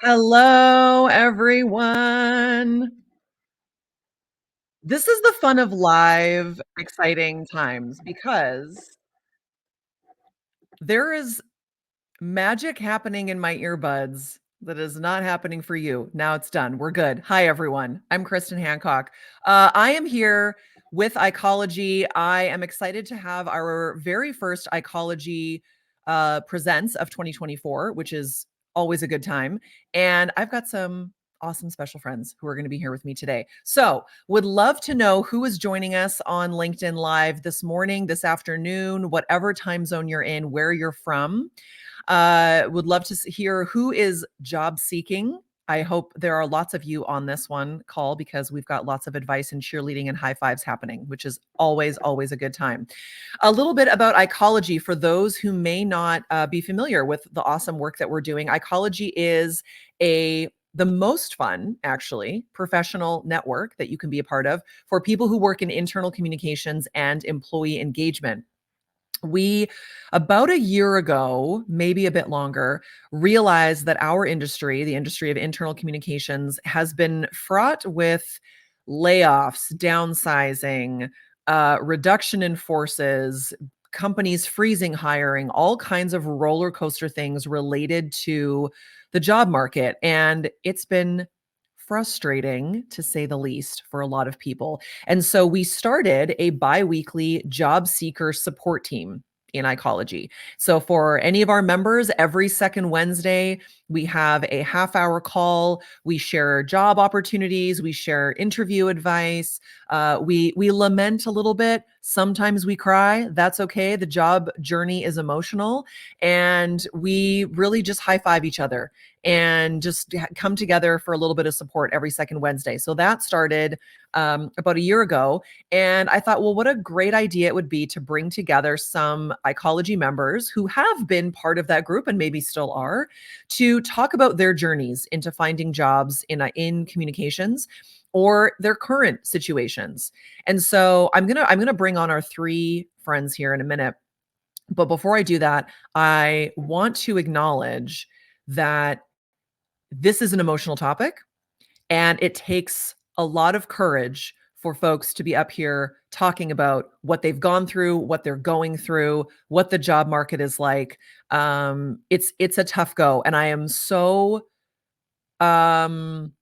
Hello, everyone. This is the fun of live, exciting times because there is magic happening in my earbuds that is not happening for you. Now it's done. We're good. Hi, everyone. I'm Kristen Hancock. I am here with Ecology. I am excited to have our very first Ecology Presents of 2024, which is always a good time. And I've got some awesome special friends who are going to be here with me today. So, would love to know who is joining us on LinkedIn Live this morning, this afternoon, whatever time zone you're in, where you're from. Would love to hear who is job seeking. I hope there are lots of you on this one call because we've got lots of advice and cheerleading and high fives happening, which is always, always a good time. A little bit about Ecology for those who may not be familiar with the awesome work that we're doing. Ecology is the most fun, actually, professional network that you can be a part of for people who work in internal communications and employee engagement. We, about a year ago, maybe a bit longer, realized that our industry, the industry of internal communications, has been fraught with layoffs, downsizing, reduction in forces, companies freezing hiring, all kinds of roller coaster things related to the job market. And it's been frustrating, to say the least, for a lot of people. And so we started a bi-weekly job seeker support team in Ecology. So for any of our members, every second Wednesday, we have a half-hour call. We share job opportunities. We share interview advice. We lament a little bit. Sometimes we cry. That's okay. The job journey is emotional, and we really just high five each other and just come together for a little bit of support every second Wednesday. So that started about a year ago. And I thought, well, what a great idea it would be to bring together some Ecology members who have been part of that group and maybe still are, to talk about their journeys into finding jobs in communications or their current situations. And so I'm gonna bring on our three friends here in a minute. But before I do that, I want to acknowledge that this is an emotional topic, and it takes a lot of courage for folks to be up here talking about what they've gone through, what they're going through, what the job market is like. It's a tough go, and I am so um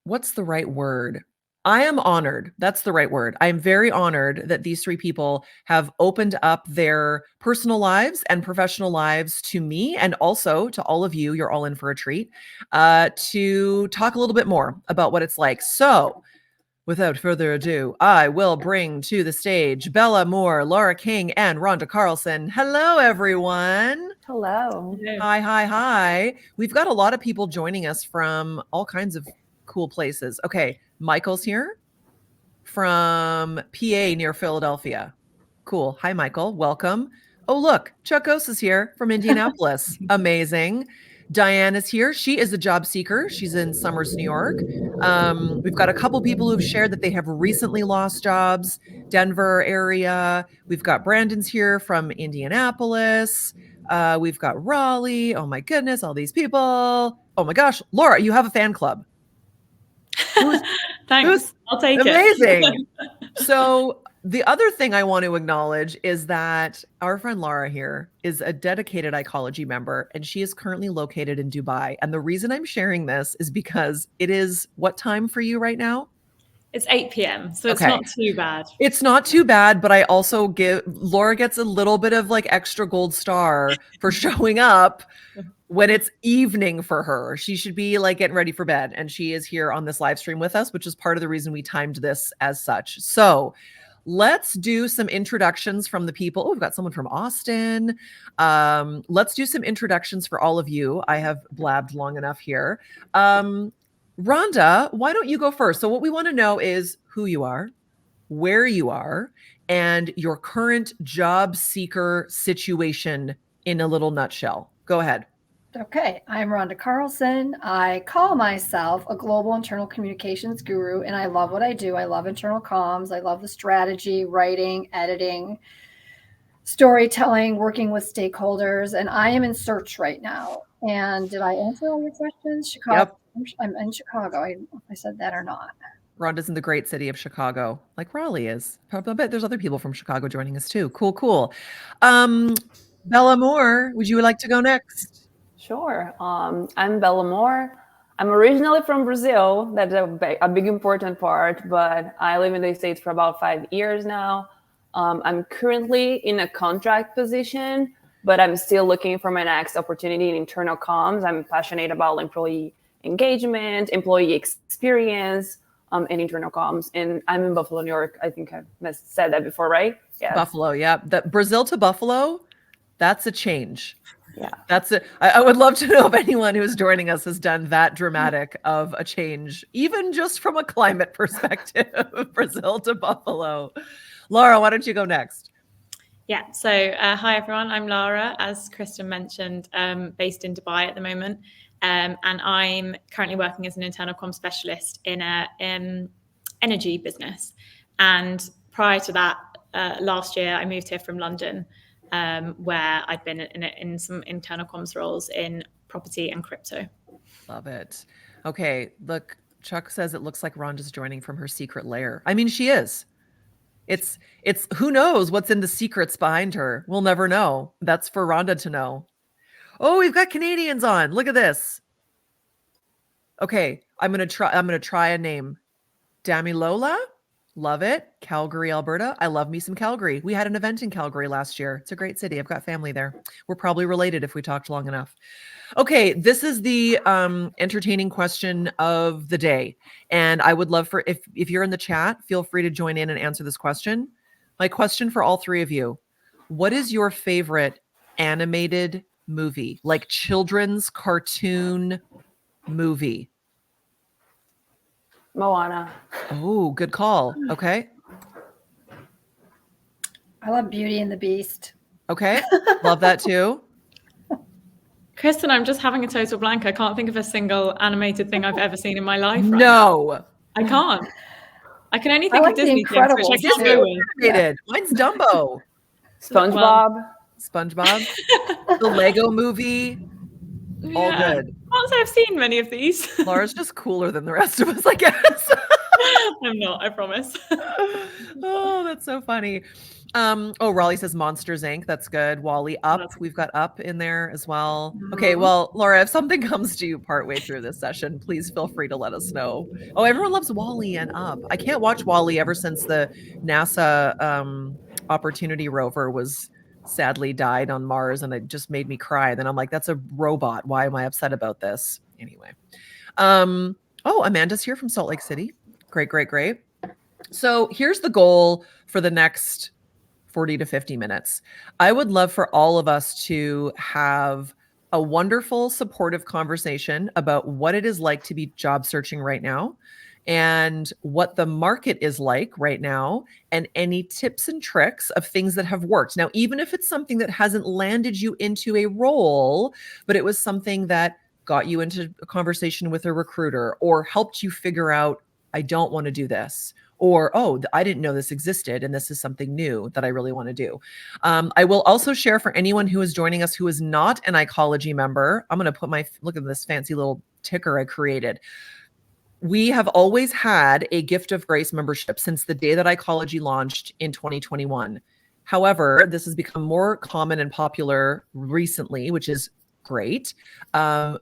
what's the right word? I am honored. That's the right word. I am very honored that these three people have opened up their personal lives and professional lives to me and also to all of you. You're all in for a treat to talk a little bit more about what it's like. So, without further ado, I will bring to the stage Bella Moore, Laura King, and Rhonda Carlson. Hello, everyone. Hello. Hi, hi, hi. We've got a lot of people joining us from all kinds of cool places. Okay, Michael's here from PA near Philadelphia. Cool. Hi, Michael. Welcome. Oh, look, Chuck Gose is here from Indianapolis. Amazing. Diane is here. She is a job seeker. She's in Somers, New York. We've got a couple people who've shared that they have recently lost jobs, Denver area. We've got Brandon's here from Indianapolis. We've got Raleigh. Oh my goodness, all these people. Oh my gosh, Laura, you have a fan club. Who's Thanks. I'll take amazing. it. So the other thing I want to acknowledge is that our friend Laura here is a dedicated Ecology member, and she is currently located in Dubai. And the reason I'm sharing this is because it is what time for you right now? It's 8 p.m., so it's Okay. not too bad. It's not too bad, but I also give Laura gets a little bit of like extra gold star for showing up when it's evening for her. She should be like getting ready for bed, and she is here on this live stream with us, which is part of the reason we timed this as such. So let's do some introductions from the people. Oh, we've got someone from Austin. Let's do some introductions for all of you. I have blabbed long enough here. Rhonda, why don't you go first? So what we want to know is who you are, where you are, and your current job seeker situation in a little nutshell. Go ahead. Okay, I'm Rhonda Carlson. I call myself a global internal communications guru, and I love what I do. I love internal comms. I love the strategy, writing, editing. storytelling, working with stakeholders, and I am in search right now. And did I answer all your questions? Chicago. Yep. I'm in Chicago. I don't know if I said that or not. Rhonda's in the great city of Chicago, like Raleigh is. I bet there's other people from Chicago joining us too. Cool. Bella Moore, would you like to go next? Sure. I'm Bella Moore. I'm originally from Brazil. That's a big important part, but I live in the States for about 5 years now. I'm currently in a contract position, but I'm still looking for my next opportunity in internal comms. I'm passionate about employee engagement, employee experience, and internal comms. And I'm in Buffalo, New York. I think I said that before, right? Yes. Buffalo, yeah. Brazil to Buffalo, that's a change. Yeah. That's it. I would love to know if anyone who's joining us has done that dramatic of a change, even just from a climate perspective, Brazil to Buffalo. Laura, why don't you go next? Yeah. So hi, everyone. I'm Lara, as Kristen mentioned, based in Dubai at the moment. And I'm currently working as an internal comm specialist in an energy business. And prior to that, last year, I moved here from London, where I've been in some internal comms roles in property and crypto. Love it. Okay, look, Chuck says it looks like Rhonda's joining from her secret lair. I mean, she is. It's who knows what's in the secrets behind her. We'll never know. That's for Rhonda to know. Oh, we've got Canadians on. Look at this. Okay, I'm gonna try a name. Damilola. Love it. Calgary, Alberta. I love me some Calgary. We had an event in Calgary last year. It's a great city. I've got family there. We're probably related if we talked long enough. Okay, this is the entertaining question of the day. And I would love for, if you're in the chat, feel free to join in and answer this question. My question for all three of you, what is your favorite animated movie, like children's cartoon movie? Moana. Oh, good call. Okay. I love Beauty and the Beast. Okay. Love that too. Kristen, I'm just having a total blank. I can't think of a single animated thing I've ever seen in my life. Right No. now. I can't. I can only think of Disney things, which I can't go with. Animated. Mine's Dumbo. SpongeBob. SpongeBob. The Lego movie. All good. I can't say I've seen many of these. Laura's just cooler than the rest of us, I guess. I'm not, I promise. Oh, that's so funny. Raleigh says Monsters Inc. That's good. Wally, Up. We've got Up in there as well. Okay, well, Laura, if something comes to you partway through this session, please feel free to let us know. Oh, everyone loves Wally and Up. I can't watch Wally ever since the NASA Opportunity rover was sadly died on Mars, and it just made me cry. Then I'm like, that's a robot. Why am I upset about this? Anyway. Amanda's here from Salt Lake City. Great. So here's the goal for the next 40 to 50 minutes. I would love for all of us to have a wonderful, supportive conversation about what it is like to be job searching right now and what the market is like right now and any tips and tricks of things that have worked. Now, even if it's something that hasn't landed you into a role, but it was something that got you into a conversation with a recruiter or helped you figure out, I don't want to do this. Or, I didn't know this existed and this is something new that I really want to do. I will also share for anyone who is joining us who is not an Ecology member, I'm going to put look at this fancy little ticker I created. We have always had a Gift of Grace membership since the day that Ecology launched in 2021. However, this has become more common and popular recently, which is great.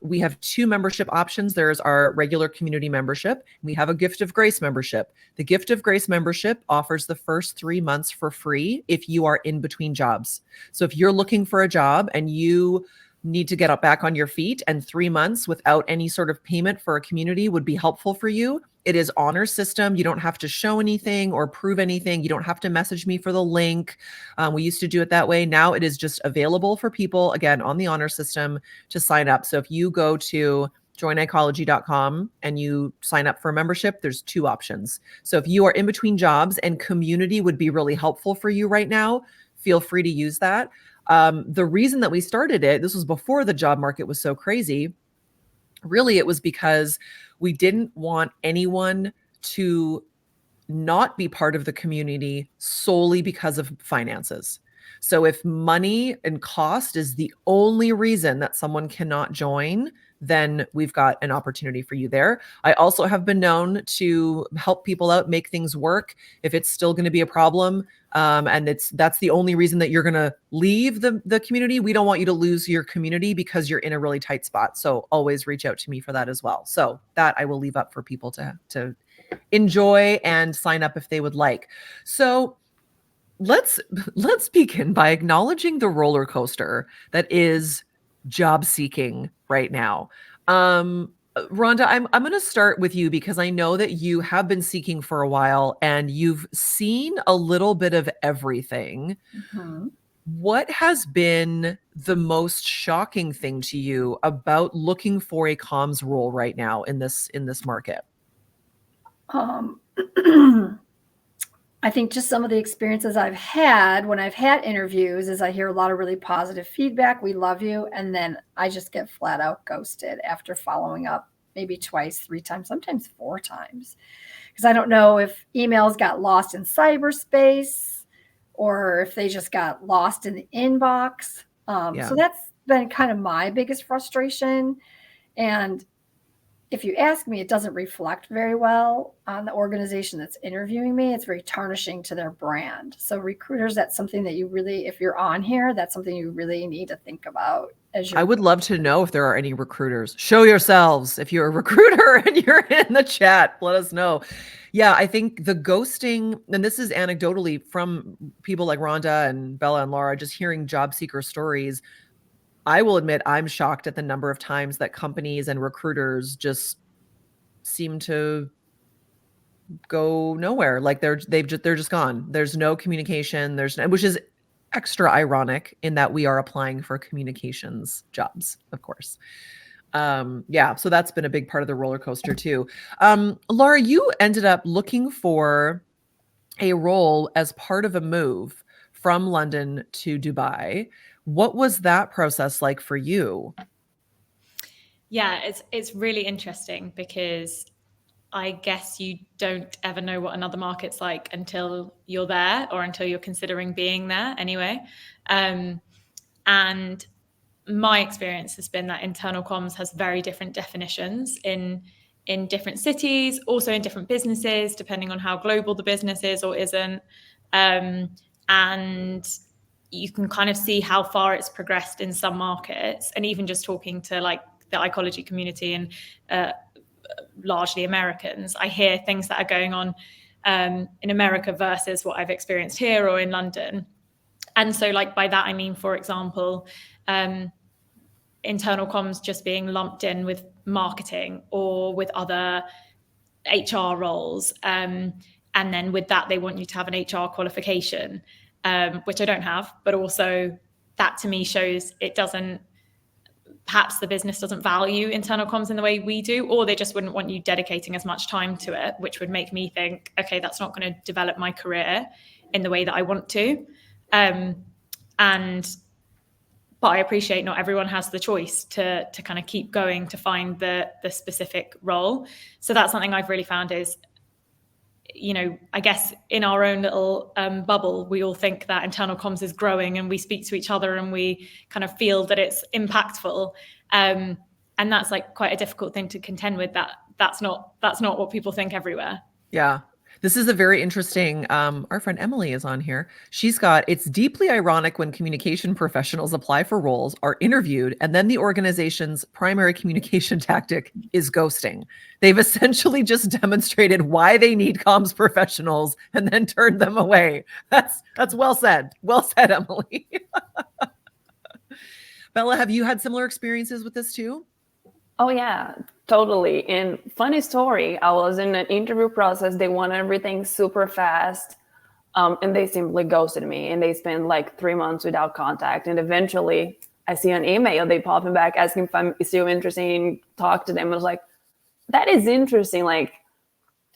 We have two membership options. There's our regular community membership. We have a Gift of Grace membership. The Gift of Grace membership offers the first 3 months for free if you are in between jobs. So if you're looking for a job and you need to get back on your feet and 3 months without any sort of payment for a community would be helpful for you. It is honor system. You don't have to show anything or prove anything. You don't have to message me for the link. We used to do it that way. Now it is just available for people, again, on the honor system to sign up. So if you go to joinecology.com and you sign up for a membership, there's two options. So if you are in between jobs and community would be really helpful for you right now, feel free to use that. The reason that we started it, this was before the job market was so crazy. Really, it was because we didn't want anyone to not be part of the community solely because of finances. So if money and cost is the only reason that someone cannot join, then we've got an opportunity for you there. I also have been known to help people out, make things work if it's still going to be a problem. And that's the only reason that you're going to leave the community. We don't want you to lose your community because you're in a really tight spot. So always reach out to me for that as well. So that I will leave up for people to enjoy and sign up if they would like. So let's begin by acknowledging the roller coaster that is job seeking right now. Rhonda, I'm going to start with you because I know that you have been seeking for a while and you've seen a little bit of everything. Mhm. What has been the most shocking thing to you about looking for a comms role right now in this market? I think just some of the experiences I've had when I've had interviews is I hear a lot of really positive feedback. We love you. And then I just get flat out ghosted after following up maybe twice, 3 times, sometimes 4 times. Because I don't know if emails got lost in cyberspace or if they just got lost in the inbox. Yeah. So that's been kind of my biggest frustration. And if you ask me, it doesn't reflect very well on the organization that's interviewing me. It's very tarnishing to their brand. So recruiters, that's something that you really, if you're on here, that's something you really need to think about as I you're. would love to know if there are any recruiters. Show yourselves. If you're a recruiter and you're in the chat, let us know. Yeah, I think the ghosting, and this is anecdotally from people like Rhonda and Bella and Laura, just hearing job seeker stories. I will admit I'm shocked at the number of times that companies and recruiters just seem to go nowhere. Like they're just gone. There's no communication. Which is extra ironic in that we are applying for communications jobs, of course. Yeah, so that's been a big part of the roller coaster too. Laura, you ended up looking for a role as part of a move from London to Dubai. What was that process like for you? Yeah, it's really interesting because I guess you don't ever know what another market's like until you're there or until you're considering being there anyway. And my experience has been that internal comms has very different definitions in different cities, also in different businesses, depending on how global the business is or isn't. And you can kind of see how far it's progressed in some markets. And even just talking to like the ecology community and largely Americans, I hear things that are going on in America versus what I've experienced here or in London. And so like by that, I mean, for example, internal comms just being lumped in with marketing or with other HR roles. And then with that, they want you to have an HR qualification, which I don't have, but also that to me shows perhaps the business doesn't value internal comms in the way we do, or they just wouldn't want you dedicating as much time to it, which would make me think, okay, that's not going to develop my career in the way that I want to. But I appreciate not everyone has the choice to kind of keep going to find the specific role. So that's something I've really found is, you know, I guess in our own little bubble, we all think that internal comms is growing and we speak to each other and we kind of feel that it's impactful. And that's like quite a difficult thing to contend with. That's not what people think everywhere. Yeah. This is a very interesting, our friend Emily is on here. She's got, it's deeply ironic when communication professionals apply for roles, are interviewed, and then the organization's primary communication tactic is ghosting. They've essentially just demonstrated why they need comms professionals and then turned them away. That's well said. Well said, Emily. Bella, have you had similar experiences with this too? Oh yeah, totally. And funny story, I was in an interview process. They want everything super fast. And they simply ghosted me and they spent like 3 months without contact. And eventually I see an email, they pop me back asking if I'm still interested in talk to them. I was like, that is interesting. Like,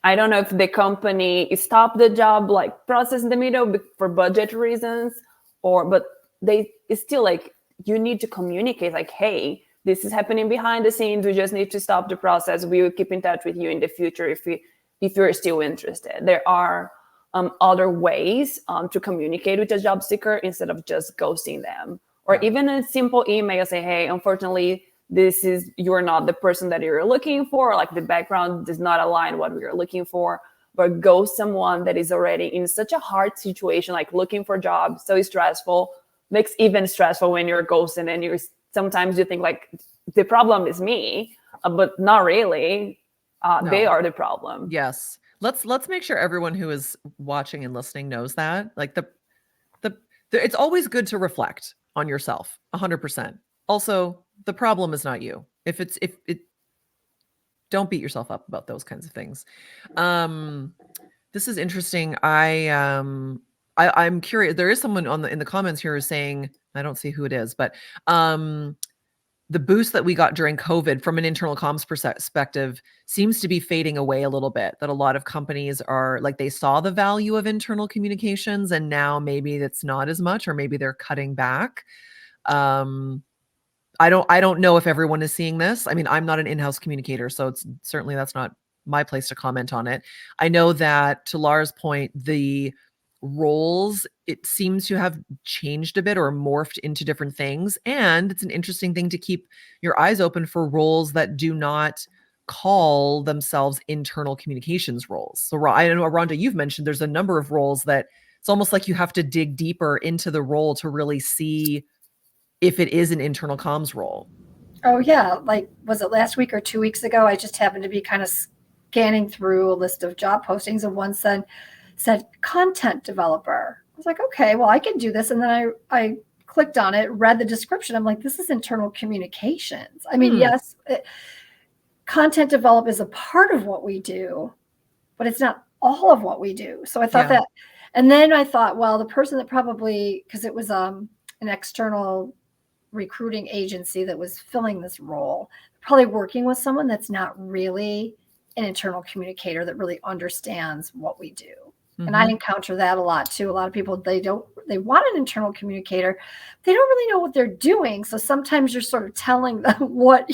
I don't know if the company stopped the job like process in the middle for budget reasons but it's still like, you need to communicate like, hey, this is happening behind the scenes. We just need to stop the process. We will keep in touch with you in the future if you're still interested. There are other ways to communicate with a job seeker instead of just ghosting them. Or even a simple email, say, hey, unfortunately, you're not the person that you're looking for, like the background does not align what we're looking for. But ghost someone that is already in such a hard situation, like looking for a job, so stressful, makes even stressful when you're ghosted and sometimes you think like the problem is me, but not really. No. They are the problem. Yes. Let's make sure everyone who is watching and listening knows that. Like it's always good to reflect on yourself 100%. Also, the problem is not you. If don't beat yourself up about those kinds of things. This is interesting. I'm curious. There is someone in the comments here who's saying, I don't see who it is, but the boost that we got during COVID from an internal comms perspective seems to be fading away a little bit. That a lot of companies are like, they saw the value of internal communications and now maybe it's not as much, or maybe they're cutting back. I don't know if everyone is seeing this. I mean, I'm not an in-house communicator, so that's not my place to comment on it. I know that, to Lara's point, the roles, it seems to have changed a bit or morphed into different things. And it's an interesting thing to keep your eyes open for roles that do not call themselves internal communications roles. So I know, Rhonda, you've mentioned there's a number of roles that it's almost like you have to dig deeper into the role to really see if it is an internal comms role. Oh yeah. Like, was it last week or 2 weeks ago? I just happened to be kind of scanning through a list of job postings, and one said content developer. I was like, okay, well, I can do this. And then I clicked on it, read the description. I'm like, this is internal communications. I mean, yes, content develop is a part of what we do, but it's not all of what we do. So I thought that, and then I thought, well, the person that probably, because it was an external recruiting agency that was filling this role, probably working with someone that's not really an internal communicator that really understands what we do. And I encounter that a lot too. A lot of people, they want an internal communicator. They don't really know what they're doing. So sometimes you're sort of telling them what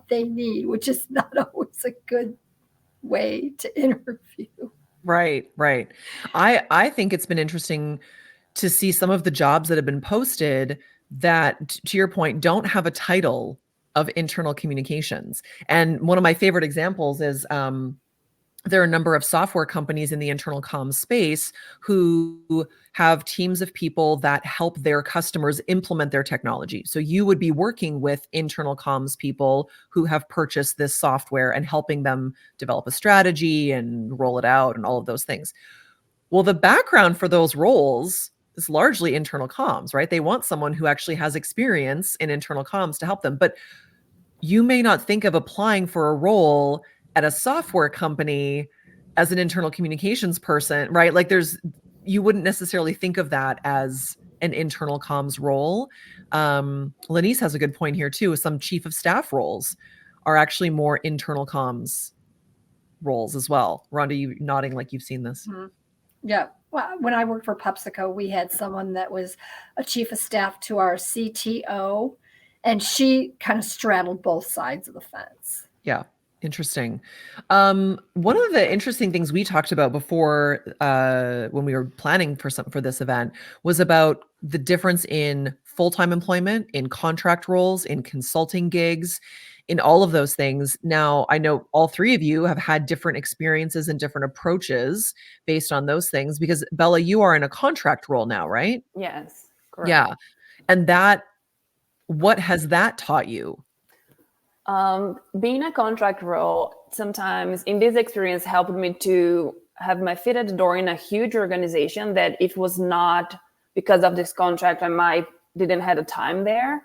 they need, which is not always a good way to interview. Right. I think it's been interesting to see some of the jobs that have been posted that, to your point, don't have a title of internal communications. And one of my favorite examples is there are a number of software companies in the internal comms space who have teams of people that help their customers implement their technology. So you would be working with internal comms people who have purchased this software and helping them develop a strategy and roll it out and all of those things. Well, the background for those roles is largely internal comms, right? They want someone who actually has experience in internal comms to help them. But you may not think of applying for a role at a software company as an internal communications person, right? Like you wouldn't necessarily think of that as an internal comms role. Lanice has a good point here too. Some chief of staff roles are actually more internal comms roles as well. Rhonda, you nodding like you've seen this. Mm-hmm. Yeah. Well, when I worked for PepsiCo, we had someone that was a chief of staff to our CTO, and she kind of straddled both sides of the fence. Yeah. Interesting. One of the interesting things we talked about before, when we were planning for this event, was about the difference in full-time employment, in contract roles, in consulting gigs, in all of those things. Now, I know all three of you have had different experiences and different approaches based on those things, because Bella, you are in a contract role now, right? Yes, correct. Yeah. And what has that taught you? Being a contract role, sometimes in this experience helped me to have my feet at the door in a huge organization that if it was not because of this contract, I didn't have the time there.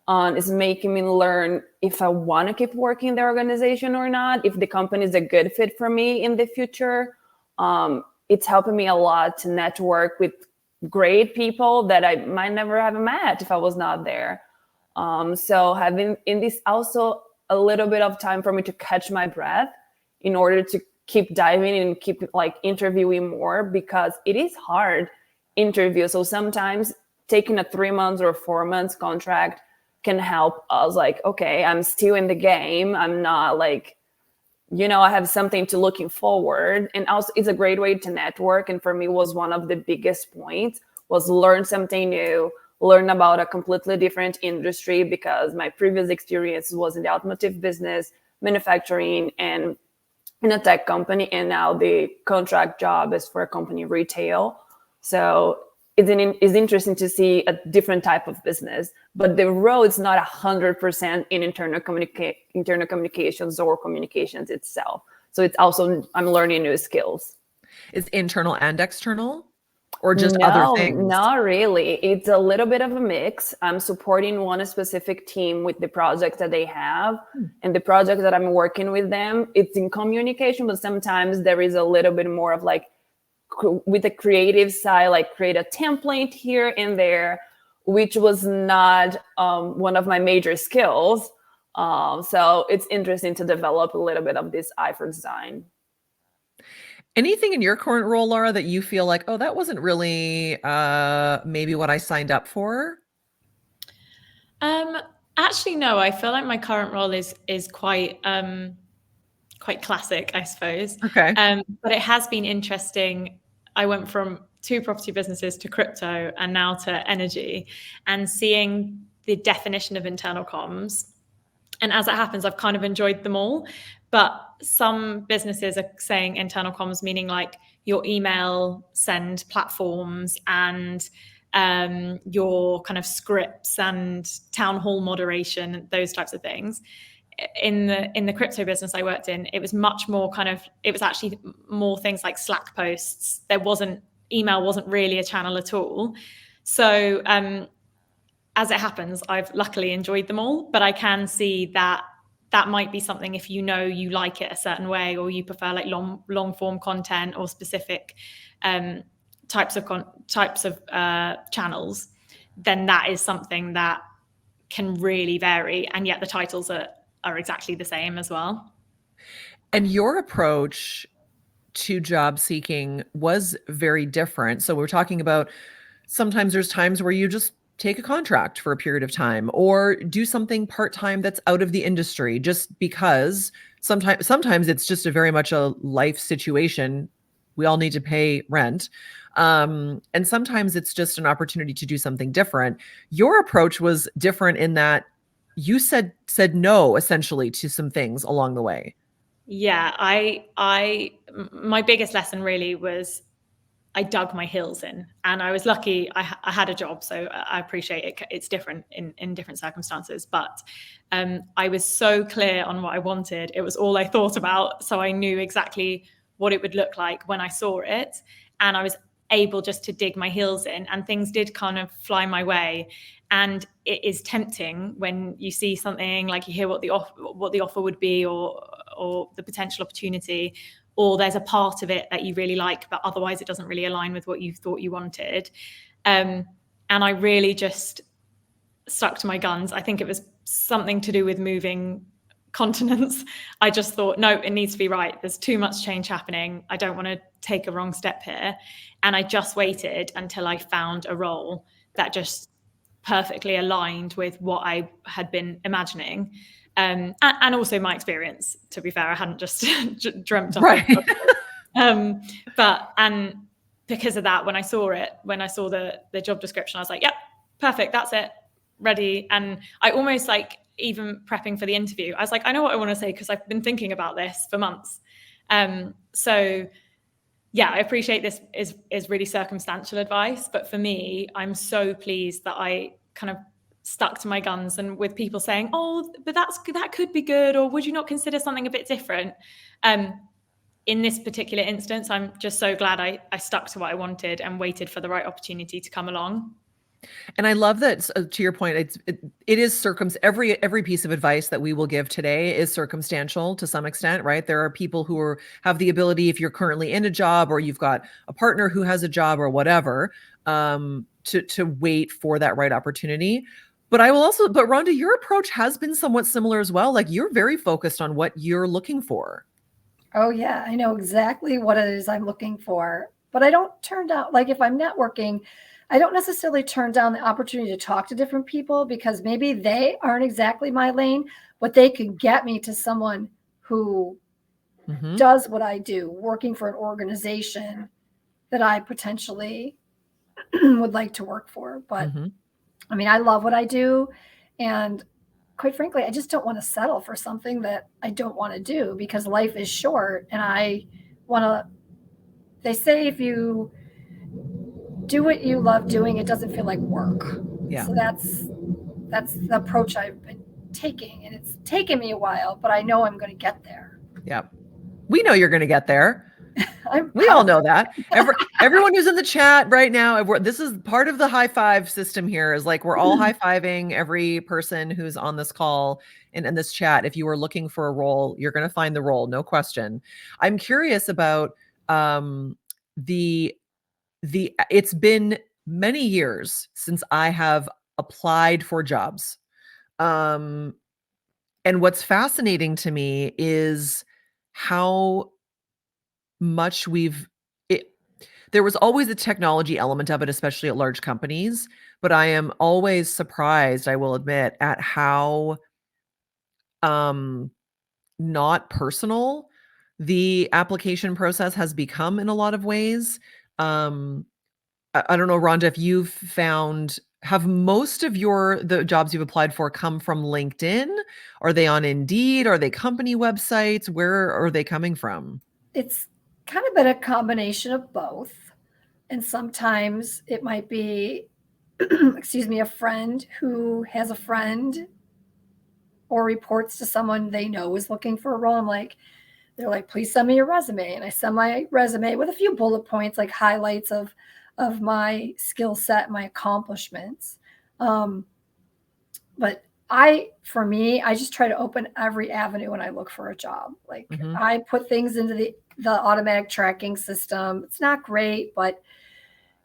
It's making me learn if I want to keep working in the organization or not, if the company is a good fit for me in the future. It's helping me a lot to network with great people that I might never have met if I was not there. So having in this also a little bit of time for me to catch my breath in order to keep diving and keep like interviewing more, because it is hard interview. So sometimes taking a 3 months or 4 months contract can help us like, okay, I'm still in the game. I'm not like I have something to looking forward. And also it's a great way to network. And for me was one of the biggest points was learn something new, learn about a completely different industry, because my previous experience was in the automotive business, manufacturing, and in a tech company. And now the contract job is for a company retail. So it's interesting to see a different type of business, but the role is not 100% in internal communications or communications itself. So it's also, I'm learning new skills. Is internal and external, or just other things? Not really. It's a little bit of a mix. I'm supporting one specific team with the projects that they have, and the project that I'm working with them, it's in communication, but sometimes there is a little bit more of like with the creative side, like create a template here and there, which was not one of my major skills. So it's interesting to develop a little bit of this eye for design. Anything in your current role, Laura, that you feel like, oh, that wasn't really maybe what I signed up for? Actually, no. I feel like my current role is quite classic, I suppose. Okay. But it has been interesting. I went from 2 property businesses to crypto and now to energy, and seeing the definition of internal comms. And as it happens, I've kind of enjoyed them all. But some businesses are saying internal comms, meaning like your email send platforms and your kind of scripts and town hall moderation, those types of things. In the crypto business I worked in, it was much more it was actually more things like Slack posts. Email wasn't really a channel at all. So as it happens, I've luckily enjoyed them all, but I can see that might be something if you like it a certain way, or you prefer like long form content or specific types of channels, then that is something that can really vary, and yet the titles are exactly the same as well. And your approach to job seeking was very different. So we're talking about sometimes there's times where you just take a contract for a period of time or do something part-time that's out of the industry just because sometimes it's just a very much a life situation. We all need to pay rent. And sometimes it's just an opportunity to do something different. Your approach was different in that you said no essentially to some things along the way. Yeah, my biggest lesson really was I dug my heels in, and I was lucky. I had a job, so I appreciate it. It's different in different circumstances, but I was so clear on what I wanted. It was all I thought about, so I knew exactly what it would look like when I saw it, and I was able just to dig my heels in, and things did kind of fly my way. And it is tempting when you see something, like you hear what the offer would be, or the potential opportunity, or there's a part of it that you really like, but otherwise it doesn't really align with what you thought you wanted. And I really just stuck to my guns. I think it was something to do with moving continents. I just thought, no, it needs to be right. There's too much change happening. I don't want to take a wrong step here. And I just waited until I found a role that just perfectly aligned with what I had been imagining. And also my experience, to be fair. I hadn't just dreamt up. Right. And because of that, when I saw the job description, I was like, yep, perfect, that's it, ready. And I almost, like, even prepping for the interview, I was like, I know what I want to say because I've been thinking about this for months. So yeah, I appreciate this is really circumstantial advice, but for me, I'm so pleased that I kind of stuck to my guns. And with people saying, oh, but that could be good, or would you not consider something a bit different? In this particular instance, I'm just so glad I stuck to what I wanted and waited for the right opportunity to come along. And I love that, to your point, it is every piece of advice that we will give today is circumstantial to some extent, right? There are people who have the ability, if you're currently in a job or you've got a partner who has a job or whatever, to wait for that right opportunity. But Rhonda, your approach has been somewhat similar as well. Like, you're very focused on what you're looking for. Oh yeah, I know exactly what it is I'm looking for, but I don't turn down, like if I'm networking, I don't necessarily turn down the opportunity to talk to different people because maybe they aren't exactly my lane, but they could get me to someone who Mhm. does what I do, working for an organization that I potentially would like to work for. But Mhm. I mean, I love what I do. And quite frankly, I just don't want to settle for something that I don't want to do because life is short. And I want to, they say if you do what you love doing, it doesn't feel like work. Yeah. So that's the approach I've been taking. And it's taken me a while, but I know I'm going to get there. Yeah. We know you're going to get there. I'm We all know that. Everyone who's in the chat right now, this is part of the high five system here is like we're all high fiving every person who's on this call and in this chat. If you are looking for a role, you're going to find the role, no question. I'm curious about the it's been many years since I have applied for jobs. And what's fascinating to me is how much there was always a technology element of it, especially at large companies, but I am always surprised, I will admit, at how not personal the application process has become in a lot of ways. Um, I don't know, Rhonda, if you've found have most of the jobs you've applied for come from LinkedIn? Are they on Indeed? Are they company websites? Where are they coming from? It's kind of been a combination of both. And sometimes it might be, excuse me, a friend who has a friend or reports to someone they know is looking for a role. They're like, please send me your resume. And I send my resume with a few bullet points, like highlights of my skill set, my accomplishments. But for me, I just try to open every avenue when I look for a job. Like Mhm. I put things into the automatic tracking system. It's not great, but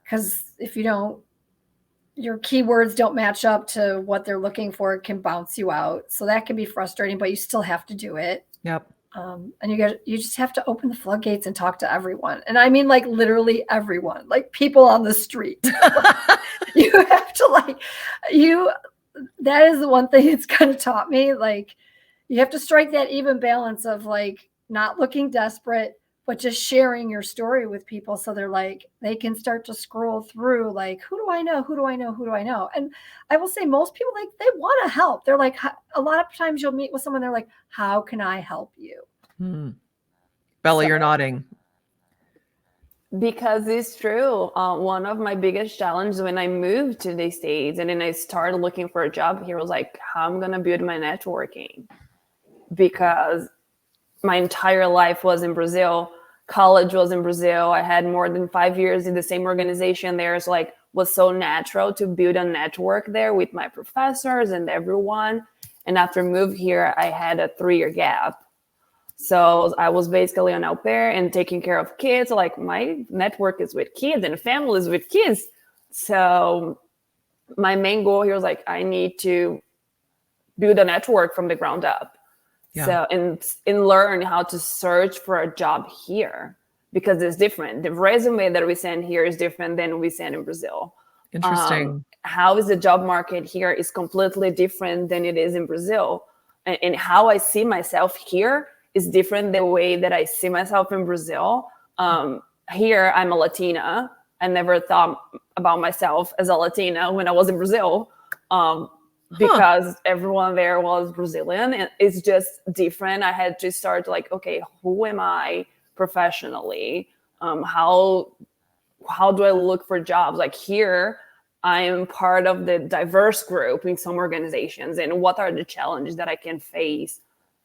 because if your keywords don't match up to what they're looking for, it can bounce you out. So that can be frustrating, but you still have to do it. Yep. And you just have to open the floodgates and talk to everyone. And I mean, like literally everyone, like people on the street. You have to that is the one thing it's kind of taught me. Like you have to strike that even balance of like not looking desperate, but just sharing your story with people. So they can start to scroll through like, who do I know? Who do I know? Who do I know? And I will say most people, like, they want to help. They're like, a lot of times you'll meet with someone. They're like, how can I help you? Bella, So- you're nodding. Because it's true. One of my biggest challenges when I moved to the States and then I started looking for a job here was like, how I'm going to build my networking. Because my entire life was in Brazil. College was in Brazil. I had more than 5 years in the same organization there. So like was so natural to build a network there with my professors and everyone. And after move here, I had a 3-year gap. So I was basically an au pair and taking care of kids. Like my network is with kids and families with kids. So my main goal here was like, I need to build a network from the ground up. Yeah. So and learn how to search for a job here because it's different. The resume that we send here is different than we send in Brazil. Interesting. How is the job market here is completely different than it is in Brazil. And how I see myself here is different the way that I see myself in Brazil. Here, I'm a Latina. I never thought about myself as a Latina when I was in Brazil because everyone there was Brazilian. And it's just different. I had to start like, okay, who am I professionally? How do I look for jobs? Like here, I am part of the diverse group in some organizations. And what are the challenges that I can face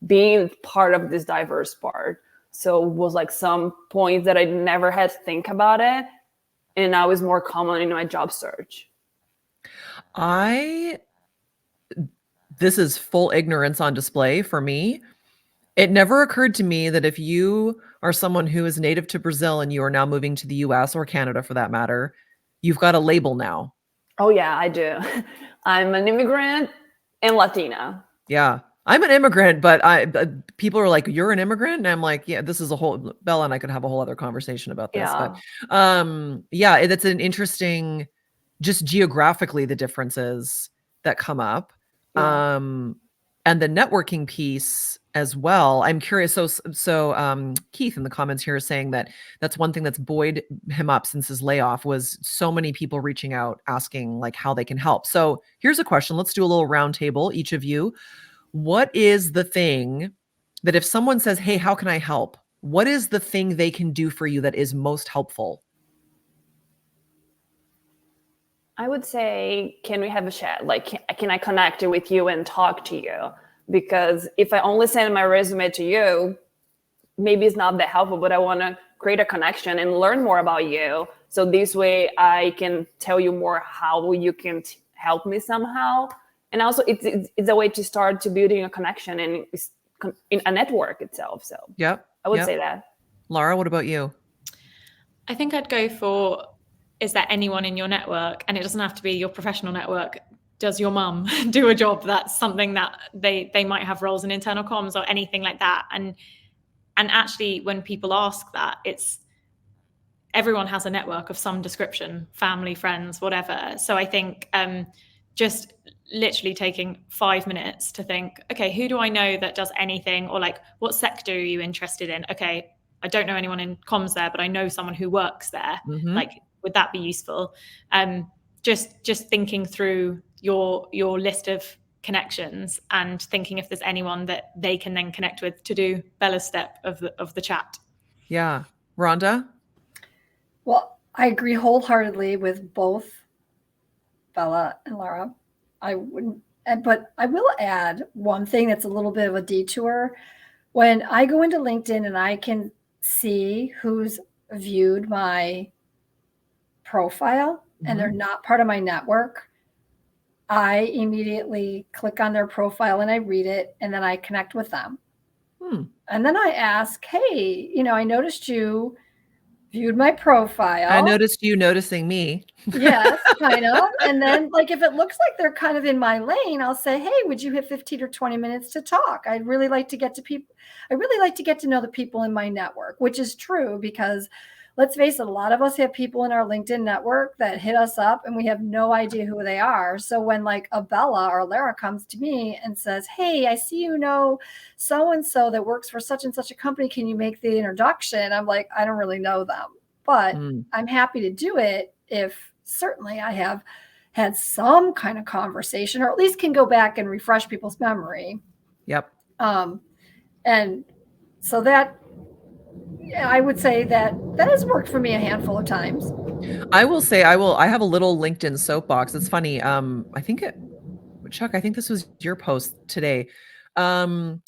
being part of this diverse part? So it was like some points that I never had to think about it. And now it's more common in my job search. This is full ignorance on display for me. It never occurred to me that if you are someone who is native to Brazil and you are now moving to the US or Canada for that matter, you've got a label now. Oh, yeah, I do. I'm an immigrant and Latina. Yeah. I'm an immigrant, but people are like, you're an immigrant? And I'm like, yeah, this is Bella and I could have a whole other conversation about this. Yeah. But yeah, that's an interesting, just geographically the differences that come up. Yeah. And the networking piece as well. I'm curious. So Keith in the comments here is saying that that's one thing that's buoyed him up since his layoff was so many people reaching out asking like how they can help. So here's a question. Let's do a little round table, each of you. What is the thing that if someone says, hey, how can I help? What is the thing they can do for you that is most helpful? I would say, can we have a chat? Like, can I connect with you and talk to you? Because if I only send my resume to you, maybe it's not that helpful, but I want to create a connection and learn more about you. So this way I can tell you more how you can help me somehow. And also it's a way to start to building a connection and in a network itself. So Yep. I would say that. Laura, what about you? I think I'd go for, is there anyone in your network? And it doesn't have to be your professional network. Does your mum do a job that's something that they might have roles in internal comms or anything like that? And actually, when people ask that, it's everyone has a network of some description, family, friends, whatever. So I think just literally taking 5 minutes to think, okay, who do I know that does anything, or like, what sector are you interested in? Okay, I don't know anyone in comms there, but I know someone who works there. Mhm. Like, would that be useful? Just thinking through your list of connections and thinking if there's anyone that they can then connect with to do Bella's step of the chat. Yeah. Rhonda? Well, I agree wholeheartedly with both Bella and Laura. I wouldn't, but I will add one thing that's a little bit of a detour. When I go into LinkedIn and I can see who's viewed my profile and they're not part of my network, I immediately click on their profile and I read it, and then I connect with them. And then I ask, hey, I noticed you viewed my profile. I noticed you noticing me. Yes, kind of. And then like, if it looks like they're kind of in my lane, I'll say, hey, would you have 15 or 20 minutes to talk? I'd really like to get to people. I really like to get to know the people in my network, which is true because let's face it, a lot of us have people in our LinkedIn network that hit us up and we have no idea who they are. So when like a Bella or Lara comes to me and says, hey, I see you know so-and-so that works for such and such a company, can you make the introduction? I'm like, I don't really know them, but I'm happy to do it if certainly I have had some kind of conversation, or at least can go back and refresh people's memory. Yep. And so that, I would say that has worked for me a handful of times. I will say I have a little LinkedIn soapbox. It's funny. Chuck, I think this was your post today. About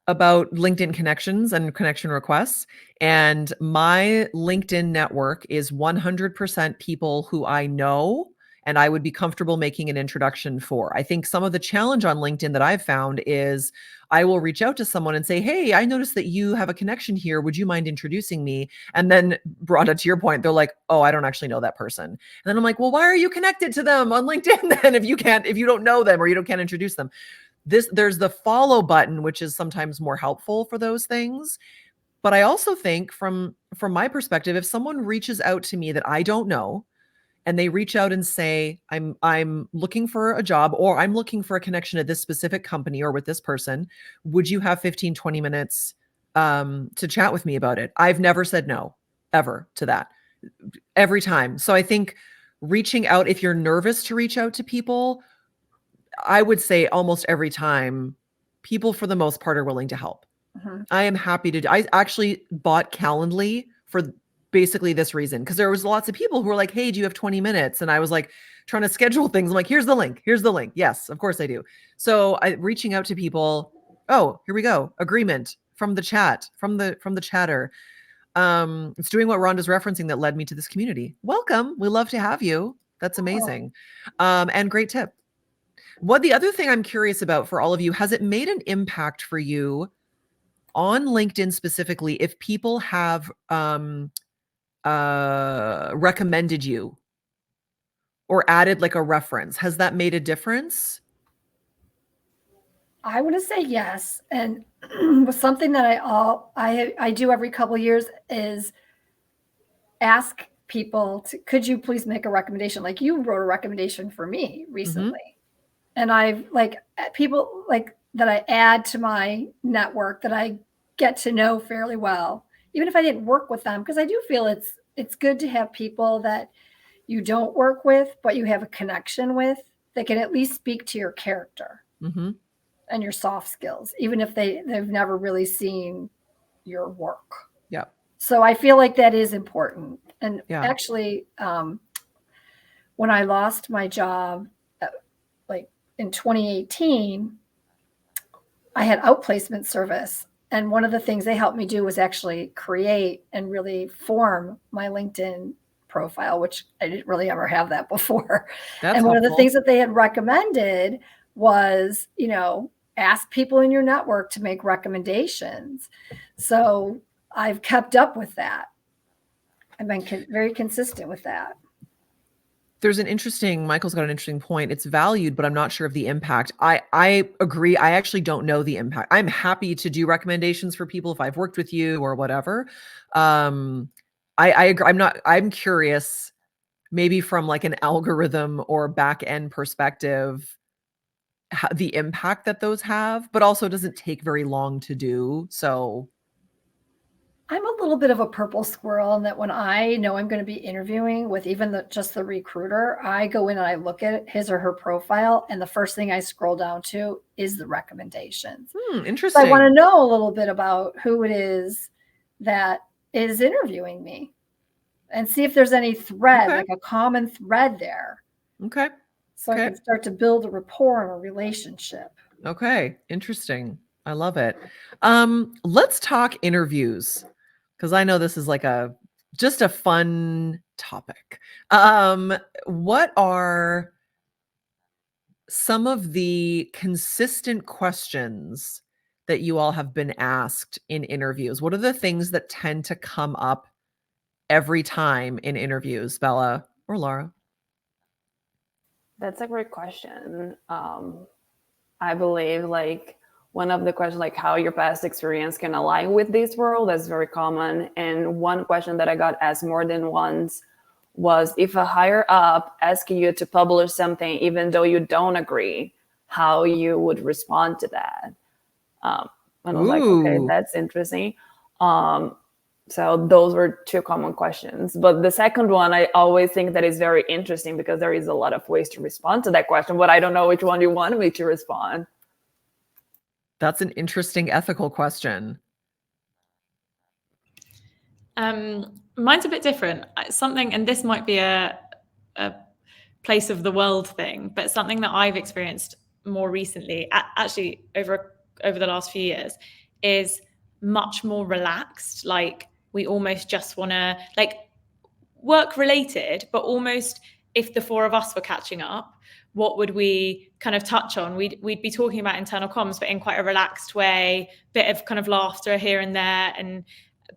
LinkedIn connections and connection requests. And my LinkedIn network is 100% people who I know and I would be comfortable making an introduction for. I think some of the challenge on LinkedIn that I've found is I will reach out to someone and say, hey, I noticed that you have a connection here. Would you mind introducing me? And then Rhonda, to your point, they're like, oh, I don't actually know that person. And then I'm like, well, why are you connected to them on LinkedIn then if you don't know them or you can't introduce them? There's the follow button, which is sometimes more helpful for those things. But I also think from my perspective, if someone reaches out to me that I don't know, and they reach out and say, I'm looking for a job, or I'm looking for a connection at this specific company or with this person, would you have 15, 20 minutes to chat with me about it? I've never said no, ever, to that, every time. So I think reaching out, if you're nervous to reach out to people, I would say almost every time, people for the most part are willing to help. I am happy to. I actually bought Calendly for basically this reason, because there was lots of people who were like, hey, do you have 20 minutes? And I was like trying to schedule things. I'm like, here's the link. Here's the link. Yes, of course I do. So reaching out to people. Oh, here we go. Agreement from the chat, from the chatter. It's doing what Rhonda's referencing that led me to this community. Welcome. We love to have you. That's amazing. And great tip. What the other thing I'm curious about for all of you, has it made an impact for you on LinkedIn specifically if people have recommended you or added like a reference? Has that made a difference? I want to say yes. And something that I do every couple of years is ask people could you please make a recommendation? Like you wrote a recommendation for me recently. And I've like people like that I add to my network that I get to know fairly well, even if I didn't work with them, because I do feel it's good to have people that you don't work with, but you have a connection with that can at least speak to your character Mm-hmm. and your soft skills, even if they've never really seen your work. Yeah. So I feel like that is important. And Yeah. actually, when I lost my job, like in 2018, I had outplacement service. And one of the things they helped me do was actually create and really form my LinkedIn profile, which I didn't really ever have that before. That's And one of the helpful. things that they had recommended was, ask people in your network to make recommendations. So I've kept up with that. I've been very consistent with that. Michael's got an interesting point. It's valued, but I'm not sure of the impact. I agree. I actually don't know the impact. I'm happy to do recommendations for people if I've worked with you or whatever. I agree. I'm curious, maybe from like an algorithm or back end perspective, the impact that those have, but also it doesn't take very long to do. So I'm a little bit of a purple squirrel in that when I know I'm going to be interviewing with even just the recruiter, I go in and I look at his or her profile, and the first thing I scroll down to is the recommendations. So interesting. I want to know a little bit about who it is that is interviewing me and see if there's any thread, Okay. like a common thread there. Okay. So I Okay. can start to build a rapport and a relationship. Okay. Interesting. I love it. Let's talk interviews, because I know this is like just a fun topic. What are some of the consistent questions that you all have been asked in interviews? What are the things that tend to come up every time in interviews, Bella or Laura? That's a great question. I believe like one of the questions, like how your past experience can align with this world, that's very common. And one question that I got asked more than once was, if a higher up asking you to publish something, even though you don't agree, how you would respond to that. And I was like, okay, Ooh. that's interesting. So those were two common questions. But the second one, I always think that is very interesting because there is a lot of ways to respond to that question, but I don't know which one you wanted me to respond. That's an interesting ethical question. Mine's a bit different. Something, and this might be a place of the world thing, but something that I've experienced more recently, actually over the last few years, is much more relaxed. Like we almost just want to, like, work related, but almost if the four of us were catching up, what would we kind of touch on? We'd be talking about internal comms, but in quite a relaxed way, bit of kind of laughter here and there, and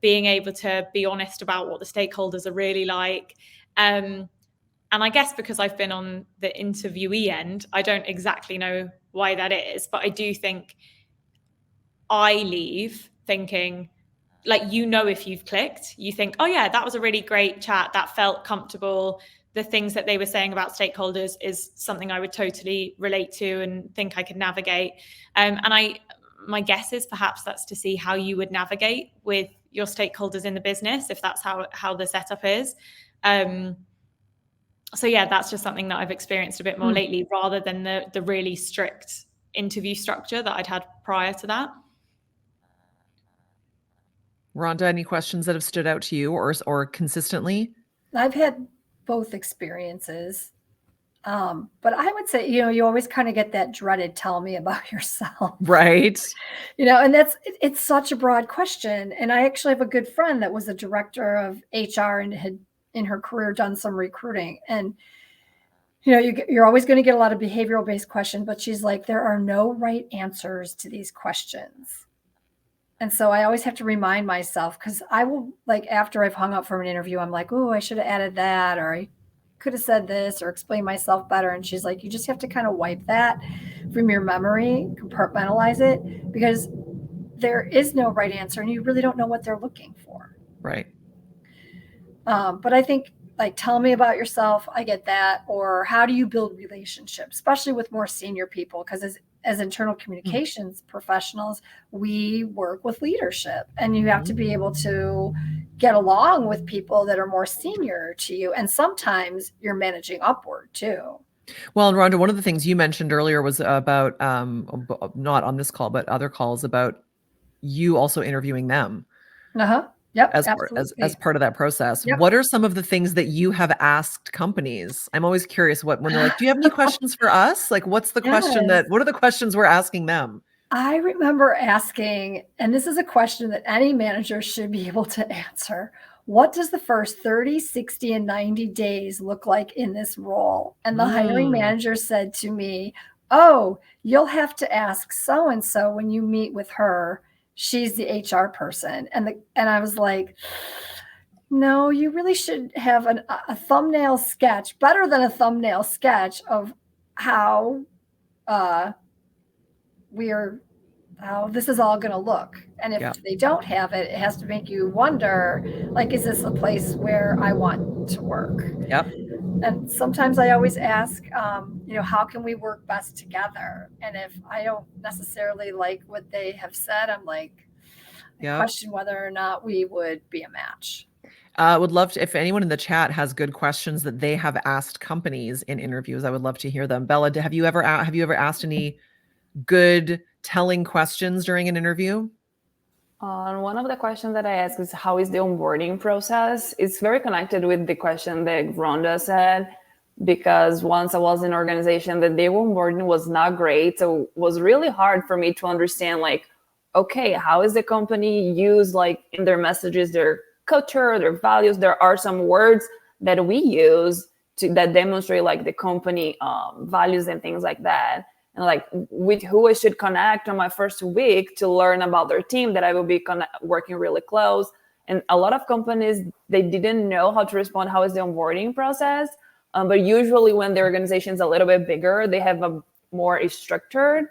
being able to be honest about what the stakeholders are really like. And I guess because I've been on the interviewee end, I don't exactly know why that is, but I do think I leave thinking, like, if you've clicked, you think, oh yeah, that was a really great chat, that felt comfortable. The things that they were saying about stakeholders is something I would totally relate to and think I could navigate. And my guess is perhaps that's to see how you would navigate with your stakeholders in the business, if that's how the setup is. So yeah, that's just something that I've experienced a bit more lately, rather than the really strict interview structure that I'd had prior to that. Rhonda, any questions that have stood out to you or consistently? I've had both experiences. But I would say, you always kind of get that dreaded "tell me about yourself." Right. And it's such a broad question. And I actually have a good friend that was a director of HR and had in her career done some recruiting. And, you're always going to get a lot of behavioral based questions, but she's like, there are no right answers to these questions. And so I always have to remind myself, because I will, like, after I've hung up from an interview, I'm like, oh, I should have added that, or I could have said this, or explained myself better. And she's like, you just have to kind of wipe that from your memory, compartmentalize it, because there is no right answer and you really don't know what they're looking for. Right. But I think, like, tell me about yourself, I get that. Or how do you build relationships, especially with more senior people? Because as internal communications professionals, we work with leadership, and you have to be able to get along with people that are more senior to you. And sometimes you're managing upward too. Well, and Rhonda, one of the things you mentioned earlier was about, not on this call, but other calls, about you also interviewing them Yep. as Absolutely. part of that process. Yep. What are some of the things that you have asked companies? I'm always curious when they're like, do you have any questions for us? Like, what's the question Yes. what are the questions we're asking them? I remember asking, and this is a question that any manager should be able to answer. What does the first 30, 60, and 90 days look like in this role? And the hiring manager said to me, oh, you'll have to ask so-and-so when you meet with her. She's the HR person. And I was like, no, you really should have a thumbnail sketch, better than a thumbnail sketch, of how how this is all going to look. And if they don't have it, it has to make you wonder, like, is this a place where I want to work? Yep. And sometimes I always ask, how can we work best together? And if I don't necessarily like what they have said, I'm like, I question whether or not we would be a match. Would love to, if anyone in the chat has good questions that they have asked companies in interviews, I would love to hear them. Bella, have you ever asked any good telling questions during an interview? One of the questions that I ask is, how is the onboarding process? It's very connected with the question that Rhonda said, because once I was in an organization that the onboarding was not great. So it was really hard for me to understand, like, okay, how is the company used, like, in their messages, their culture, their values? There are some words that we use that demonstrate, like, the company values and things like that. And, like, with who I should connect on my first week to learn about their team that I will be working really close. And a lot of companies, they didn't know how to respond, how is the onboarding process. But usually when the organization is a little bit bigger, they have a more structured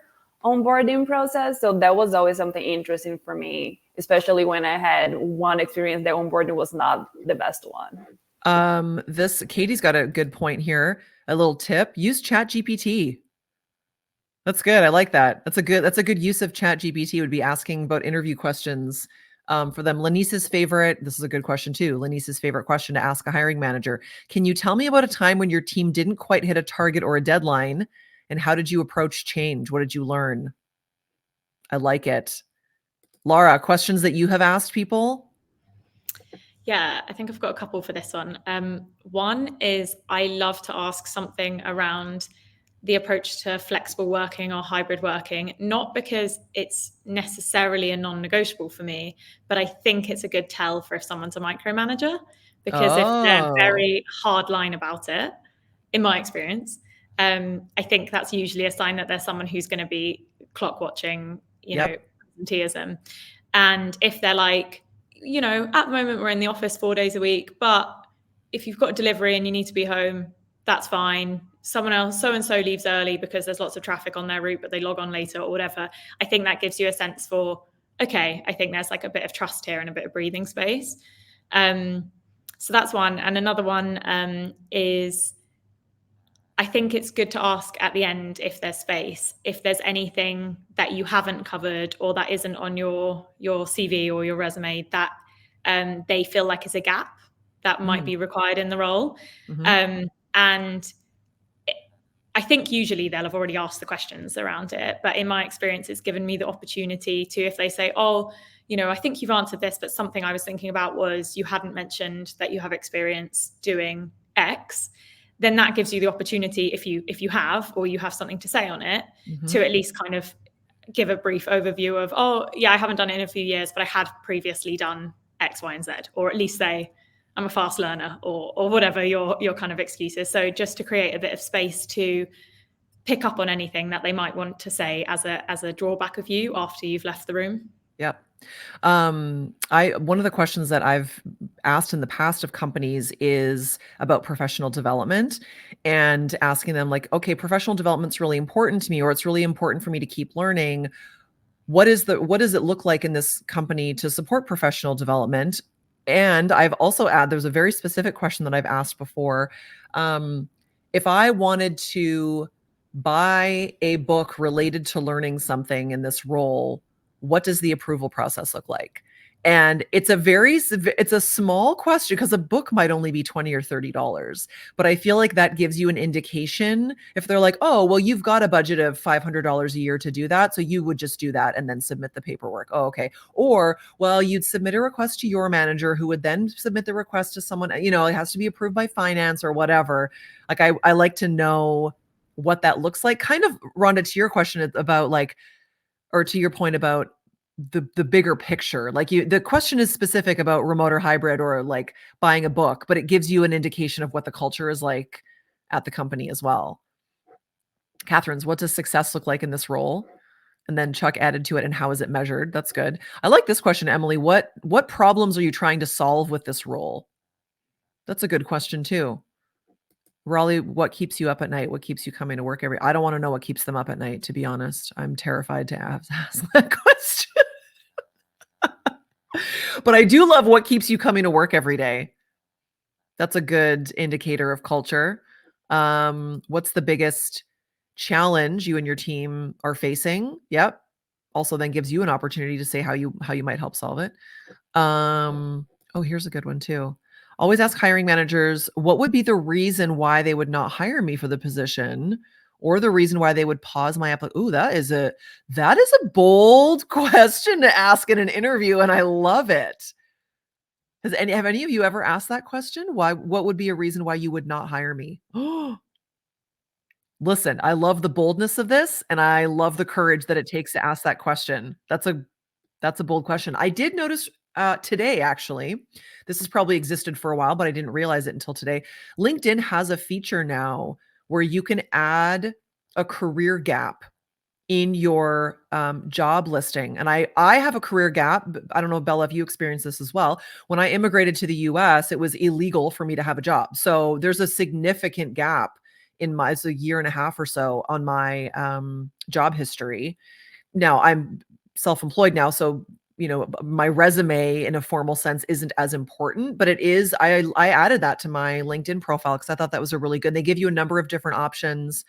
onboarding process. So that was always something interesting for me, especially when I had one experience that onboarding was not the best one. Katie's got a good point here. A little tip: use ChatGPT. That's good. I like that. That's a good use of ChatGPT, would be asking about interview questions for them. Lanice's favorite, this is a good question too. Lanice's favorite question to ask a hiring manager: can you tell me about a time when your team didn't quite hit a target or a deadline, and how did you approach change? What did you learn? I like it. Laura, questions that you have asked people? Yeah, I think I've got a couple for this one. One is, I love to ask something around the approach to flexible working or hybrid working, not because it's necessarily a non-negotiable for me, but I think it's a good tell for if someone's a micromanager, because if they're very hard line about it, in my experience, I think that's usually a sign that there's someone who's going to be clock watching, presenteeism. And if they're like, at the moment we're in the office 4 days a week, but if you've got a delivery and you need to be home, that's fine. Someone else, so-and-so leaves early because there's lots of traffic on their route, but they log on later or whatever. I think that gives you a sense for, okay, I think there's like a bit of trust here and a bit of breathing space. So that's one. And another one is, I think it's good to ask at the end, if there's space, if there's anything that you haven't covered or that isn't on your CV or your resume that they feel like is a gap that might be required in the role. And I think usually they'll have already asked the questions around it. But in my experience, it's given me the opportunity to, if they say, oh, I think you've answered this, but something I was thinking about was you hadn't mentioned that you have experience doing X, then that gives you the opportunity, if you have, or you have something to say on it, to at least kind of give a brief overview of, oh, yeah, I haven't done it in a few years, but I had previously done X, Y, and Z, or at least say, I'm a fast learner, or whatever your kind of excuses. So just to create a bit of space to pick up on anything that they might want to say as a drawback of you after you've left the room. Yep. One of the questions that I've asked in the past of companies is about professional development, and asking them, like, okay, professional development's really important to me, or it's really important for me to keep learning. What does it look like in this company to support professional development? And I've also there's a very specific question that I've asked before. If I wanted to buy a book related to learning something in this role, what does the approval process look like? And it's a small question because a book might only be $20 or $30, but I feel like that gives you an indication if they're like, oh, well, you've got a budget of $500 a year to do that, so you would just do that and then submit the paperwork. Oh, okay. Or, well, you'd submit a request to your manager who would then submit the request to someone, it has to be approved by finance or whatever. Like I like to know what that looks like. Kind of, Rhonda, to your question about or to your point about the bigger picture, the question is specific about remote or hybrid or like buying a book, but it gives you an indication of what the culture is like at the company as well. Catherine's, what does success look like in this role? And then Chuck added to it, and how is it measured? That's good. I like this question, Emily. What problems are you trying to solve with this role? That's a good question too. Raleigh, what keeps you up at night? What keeps you coming to work I don't want to know what keeps them up at night, to be honest. I'm terrified to ask that question. But I do love what keeps you coming to work every day. That's a good indicator of culture. What's the biggest challenge you and your team are facing? Yep. Also then gives you an opportunity to say how you might help solve it. Oh, here's a good one too. Always ask hiring managers, what would be the reason why they would not hire me for the position, or the reason why they would pause my application? Ooh, that is a bold question to ask in an interview, and I love it. Have any of you ever asked that question? What would be a reason why you would not hire me? Listen, I love the boldness of this, and I love the courage that it takes to ask that question. That's a bold question. I did notice today, actually, this has probably existed for a while, but I didn't realize it until today. LinkedIn has a feature now where you can add a career gap in your job listing. And I have a career gap. I don't know, Bella, if you experienced this as well. When I immigrated to the US, it was illegal for me to have a job. So there's a significant gap it's a year and a half or so on my job history. Now I'm self-employed now, so my resume in a formal sense isn't as important, but it is. I added that to my LinkedIn profile because I thought that was a really good. They give you a number of different options.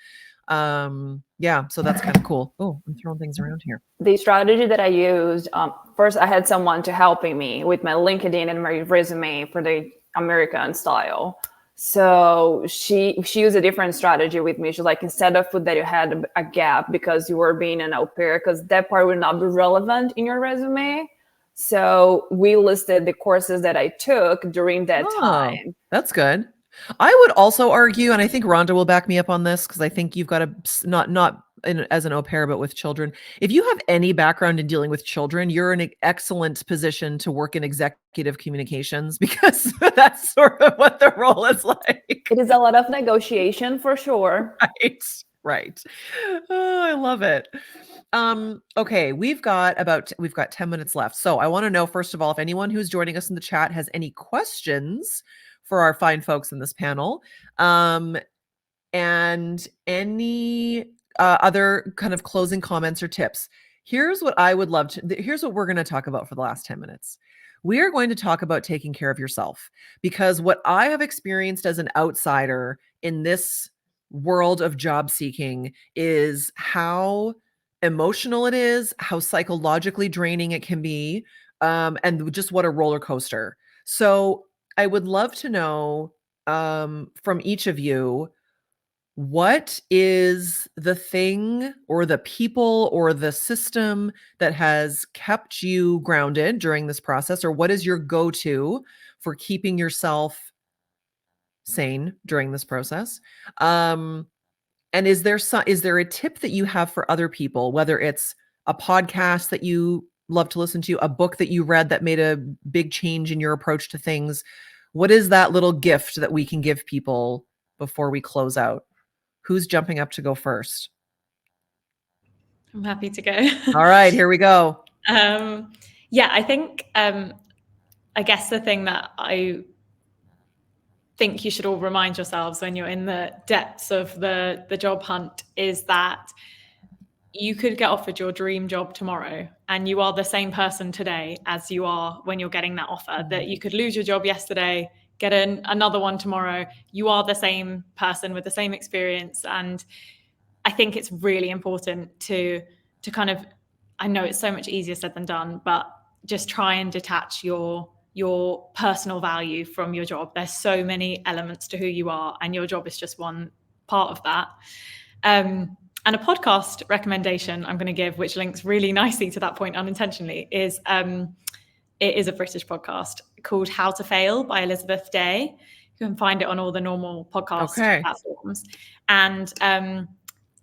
Yeah, so that's kind of cool. Oh, I'm throwing things around here. The strategy that I used, first I had someone to helping me with my LinkedIn and my resume for the American style. So she used a different strategy with me. She's like, instead of put that you had a gap because you were being an au pair, because that part would not be relevant in your resume. So we listed the courses that I took during that time. That's good. I would also argue, and I think Rhonda will back me up on this, because I think you've got to not as an au pair, but with children. If you have any background in dealing with children, you're in an excellent position to work in executive communications, because that's sort of what the role is like. It is a lot of negotiation for sure. Right. Oh, I love it. Okay, we've got 10 minutes left. So I want to know, first of all, if anyone who's joining us in the chat has any questions for our fine folks in this panel, and any other kind of closing comments or tips. Here's what we're going to talk about for the last 10 minutes. We are going to talk about taking care of yourself, because what I have experienced as an outsider in this world of job seeking is how emotional it is, how psychologically draining it can be, and just what a roller coaster. So I would love to know from each of you, what is the thing or the people or the system that has kept you grounded during this process? Or what is your go-to for keeping yourself sane during this process? And is there a tip that you have for other people, whether it's a podcast that you love to listen to, a book that you read that made a big change in your approach to things? What is that little gift that we can give people before we close out? Who's jumping up to go first? I'm happy to go. All right, here we go. Yeah, I think, I guess the thing that I think you should all remind yourselves when you're in the depths of the job hunt is that you could get offered your dream job tomorrow, and you are the same person today as you are when you're getting that offer. That you could lose your job yesterday, get another one tomorrow. You are the same person with the same experience, and I think it's really important to kind of, I know it's so much easier said than done, but just try and detach your personal value from your job. There's so many elements to who you are, and your job is just one part of that. And a podcast recommendation I'm going to give, which links really nicely to that point unintentionally, is it is a British podcast called How to Fail by Elizabeth Day. You can find it on all the normal podcast platforms. And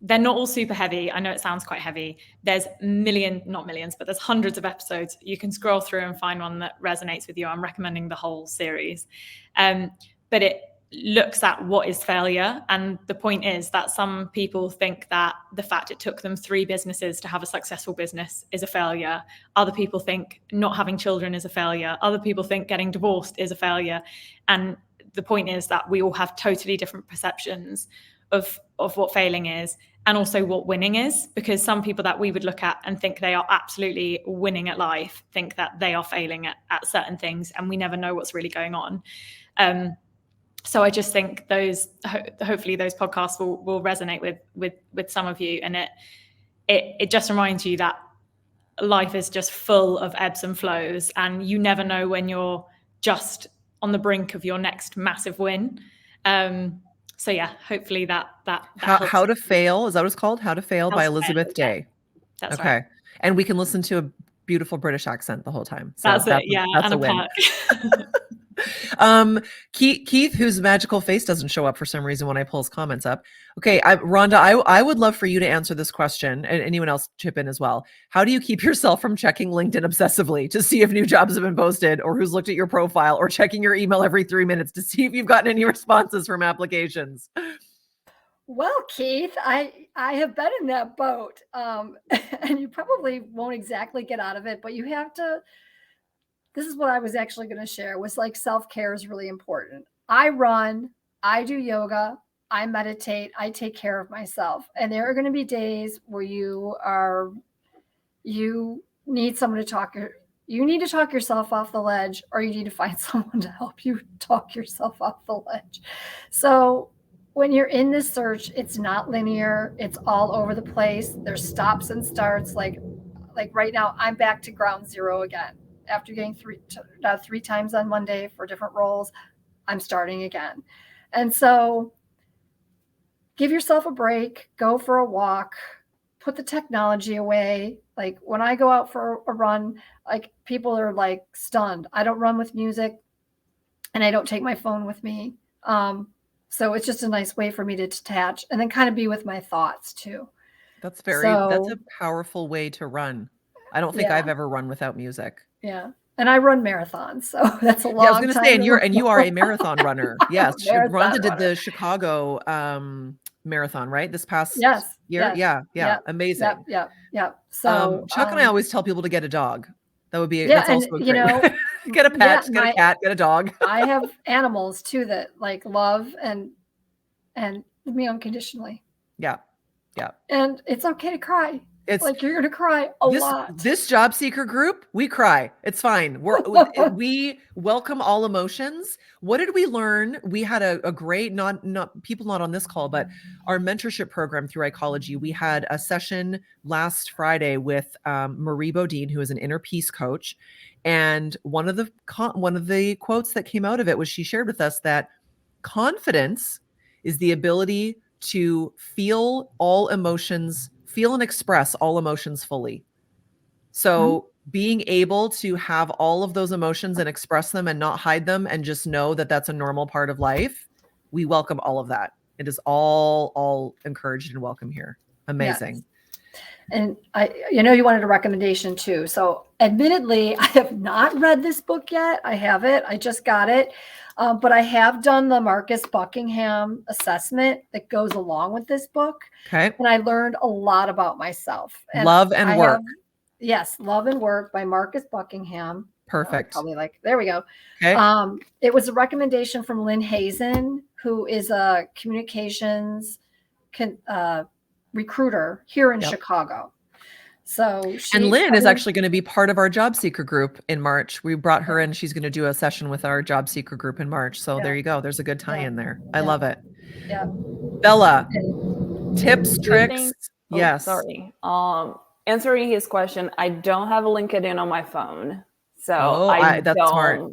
they're not all super heavy. I know it sounds quite heavy. There's not millions, but there's hundreds of episodes. You can scroll through and find one that resonates with you. I'm recommending the whole series. But it looks at what is failure. And the point is that some people think that the fact it took them 3 businesses to have a successful business is a failure. Other people think not having children is a failure. Other people think getting divorced is a failure. And the point is that we all have totally different perceptions of what failing is, and also what winning is, because some people that we would look at and think they are absolutely winning at life think that they are failing at certain things, and we never know what's really going on. So I just think hopefully those podcasts will resonate with some of you, and it just reminds you that life is just full of ebbs and flows, and you never know when you're just on the brink of your next massive win. So yeah, hopefully that How to Fail, is that what it's called? How to Fail by Elizabeth Day. That's okay. Right. And we can listen to a beautiful British accent the whole time. So that's it. Yeah, that's and a win. Perk. Keith, whose magical face doesn't show up for some reason when I pull his comments up. Okay, Rhonda, I would love for you to answer this question, and anyone else chip in as well. How do you keep yourself from checking LinkedIn obsessively to see if new jobs have been posted, or who's looked at your profile, or checking your email every 3 minutes to see if you've gotten any responses from applications? Well, Keith, I have been in that boat, and you probably won't exactly get out of it, but you have to. This is what I was actually going to share, was like self-care is really important. I run, I do yoga, I meditate, I take care of myself. And there are going to be days where you need someone to talk. You need to talk yourself off the ledge, or you need to find someone to help you talk yourself off the ledge. So when you're in this search, it's not linear. It's all over the place. There's stops and starts. Like right now, I'm back to ground zero again. After getting three times on Monday for different roles, I'm starting again. And so give yourself a break, go for a walk, put the technology away. Like when I go out for a run, like people are like stunned. I don't run with music, and I don't take my phone with me. So it's just a nice way for me to detach and then kind of be with my thoughts too. That's a powerful way to run. I don't think I've ever run without music. Yeah. And I run marathons, so that's a long time. Yeah, I was going to say, and you are a marathon runner. Yes. Rhonda did the Chicago marathon, right? This past year. Yes. Yeah. Amazing. Yeah. So Chuck and I always tell people to get a dog. That would be, that's also great. Get a pet, get a cat, get a dog. I have animals too that like love and me unconditionally. Yeah. Yeah. And it's okay to cry. It's like you're going to cry a lot. This job seeker group, we cry. It's fine. We welcome all emotions. What did we learn? We had a great, not people not on this call, but our mentorship program through Ecology. We had a session last Friday with Marie Bodine, who is an inner peace coach. And one of the quotes that came out of it was, she shared with us that confidence is the ability to feel and express all emotions fully. So being able to have all of those emotions and express them and not hide them and just know that that's a normal part of life, we welcome all of that. It is all encouraged and welcome here. Amazing. Yes. And you wanted a recommendation too. So admittedly, I have not read this book yet. I have it. I just got it. But I have done the Marcus Buckingham assessment that goes along with this book. Okay. And I learned a lot about myself. And Love and Work. Love and Work by Marcus Buckingham. Perfect. Probably there we go. Okay. It was a recommendation from Lynn Hazen, who is a communications recruiter here in Chicago. So Lynn is actually going to be part of our job seeker group in March. We brought her in. She's going to do a session with our job seeker group in March. So there you go. There's a good tie in there. I love it. Yeah. Bella, Tips, Two tricks. things. Yes. Sorry. Answering his question, I don't have a LinkedIn on my phone, so That's smart.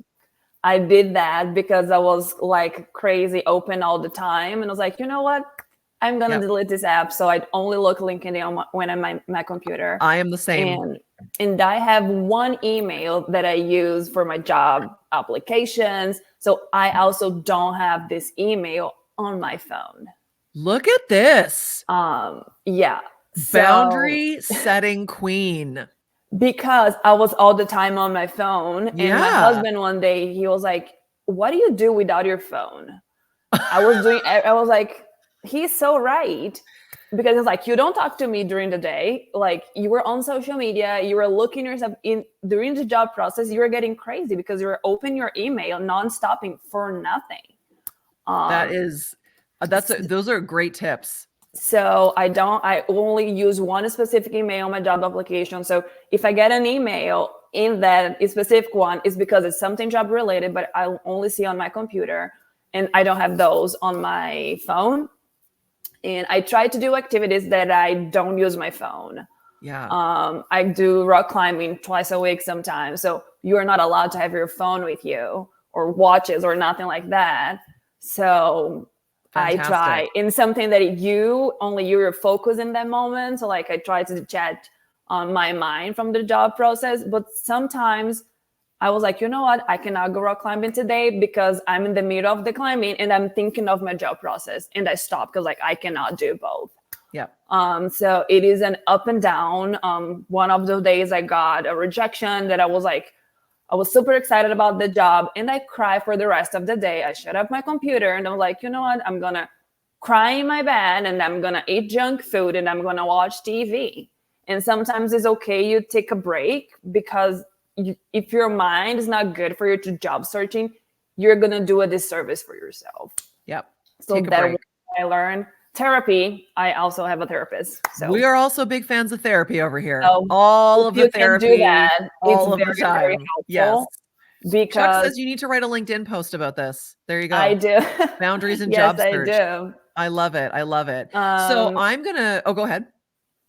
I did that because I was like crazy open all the time, and I was like, you know what? I'm gonna delete this app, so I only look LinkedIn on when I'm on my computer. I am the same. And I have one email that I use for my job applications, so I also don't have this email on my phone. Look at this. Yeah. Boundary setting queen. Because I was all the time on my phone. And my husband one day, he was like, what do you do without your phone? I was like, he's so right. Because it's like, you don't talk to me during the day. Like, you were on social media, you were looking yourself in during the job process, you were getting crazy because you were open your email non-stopping for nothing. Those are great tips. So I only use one specific email on my job application. So if I get an email in that specific one, it's because it's something job related, but I'll only see on my computer, and I don't have those on my phone. And I try to do activities that I don't use my phone. Yeah. I do rock climbing twice a week sometimes. So you are not allowed to have your phone with you or watches or nothing like that. So fantastic. I try in something that you're focused in that moment. So like I try to chat on my mind from the job process, but sometimes I was like, you know what? I cannot go rock climbing today because I'm in the middle of the climbing and I'm thinking of my job process, and I stop because like I cannot do both. Yeah. So it is an up and down. One of those days I got a rejection that I was super excited about the job, and I cried for the rest of the day. I shut up my computer and I'm like, you know what? I'm gonna cry in my bed and I'm gonna eat junk food and I'm gonna watch TV. And sometimes it's okay you take a break, because if your mind is not good for your job searching, you're gonna do a disservice for yourself. Yep. So that I learned. Therapy. I also have a therapist. So we are also big fans of therapy over here. All of the therapy, do that, all of the time. Very helpful. Yes. Because Chuck says you need to write a LinkedIn post about this. There you go. I do. Boundaries in job search. Yes, I do. I love it. I love it. So I'm gonna. Oh, go ahead.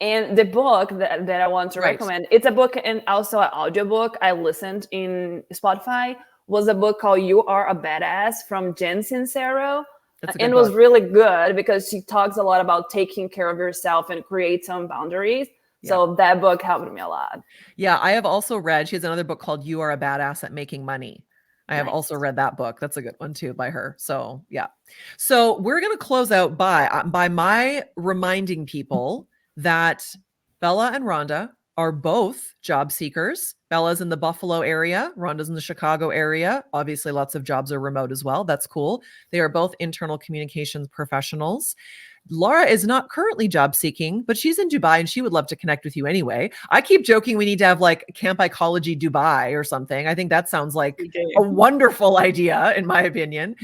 And the book that I want to recommend, it's a book and also an audiobook I listened in Spotify, was a book called You Are a Badass from Jen Sincero. And it was really good because she talks a lot about taking care of yourself and create some boundaries. Yeah. So that book helped me a lot. Yeah, I have also read, she has another book called You Are a Badass at Making Money. I have also read that book. That's a good one too by her. So yeah. So we're going to close out by my reminding people that Bella and Rhonda are both job seekers. Bella's in the Buffalo area. Rhonda's in the Chicago area. Obviously, lots of jobs are remote as well. That's cool. They are both internal communications professionals. Laura is not currently job seeking, but she's in Dubai and she would love to connect with you anyway. I keep joking we need to have like Camp Ecology Dubai or something. I think that sounds like a wonderful idea, in my opinion.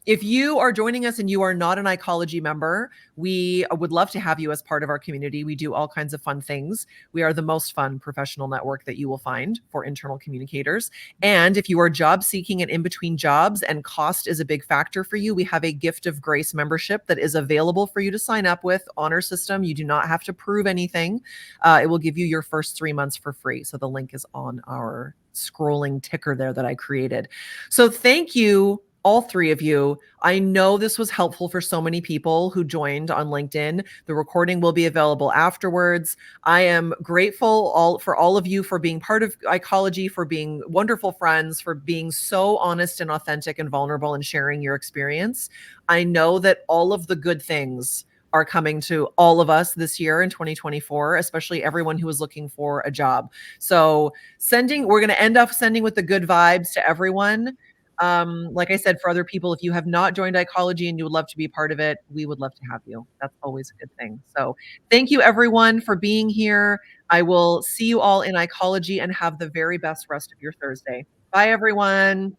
If you are joining us and you are not an Ecology member, we would love to have you as part of our community. We do all kinds of fun things. We are the most fun professional network that you will find for internal communicators. And if you are job seeking and in between jobs and cost is a big factor for you, we have a Gift of Grace membership that is available for you to sign up with. Honor System. You do not have to prove anything. It will give you your first 3 months for free. So the link is on our scrolling ticker there that I created. So thank you, all three of you. I know this was helpful for so many people who joined on LinkedIn. The recording will be available afterwards. I am grateful for all of you for being part of Ecology, for being wonderful friends, for being so honest and authentic and vulnerable and sharing your experience. I know that all of the good things are coming to all of us this year in 2024, especially everyone who is looking for a job. So we're going to end up sending with the good vibes to everyone. Like I said, for other people, if you have not joined Ecology and you would love to be a part of it, we would love to have you. That's always a good thing. So thank you everyone for being here. I will see you all in Ecology and have the very best rest of your Thursday. Bye everyone.